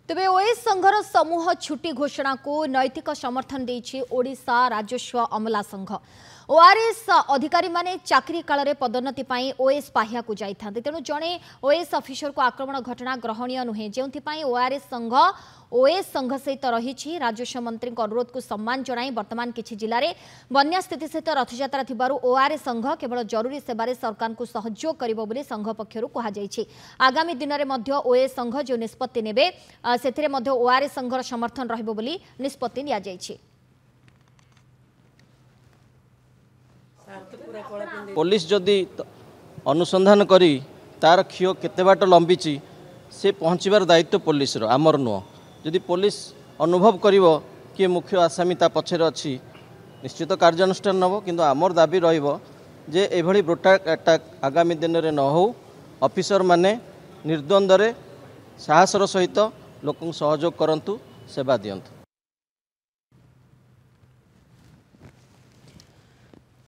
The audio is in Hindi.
तेबे ओएस संघर समूह छुट्टी घोषणा को नैतिक समर्थन देछि ओडिशा राजस्व अमला संघ। ओआरएस अधिकारी माने चाकरी काल रे पदोन्नति पाई ओएस पाहिया को जाइथांते तेणु जणे ओएस ऑफिसर को आक्रमण घटना ग्रहणीय नुहे जेउथि पाई ओएस संघ सहित रही राजस्व मंत्री अनुरोध को सम्मान जणाई वर्तमान किछि जिल्ला रे बन्या स्थिति सहित रथयात्रा थिबारु ओआरएस संघ केवल जरूरी सेवारे सरकार को सहयोग करिबो बोली संघ पक्षरु कहा जाइछि। आगामी दिन रे मध्य ओएस संघ जो निष्पत्ति नेबे सेथिरे मध्य ओआरएस संघर समर्थन रहिबो बोली निष्पत्ति निया जाइछि। पुलिस जदि अनुसंधान करी तार क्षीय केते बाट लंबीची से पहुँचबार दायित्व पुलिस आमर नुह। जदि पुलिस अनुभव करिवो कि मुख्य आसामी ता पछरे अछि निश्चित कार्यानुष्ठान नब किंतु आमर दाबी रहिबो जे एभली ब्रुटाल अटैक आगामी दिन रे न हो। ऑफिसर माने निर्द्वंद्व रे साहसर सहित लोक सहयोग करंतु सेवा दियंतु।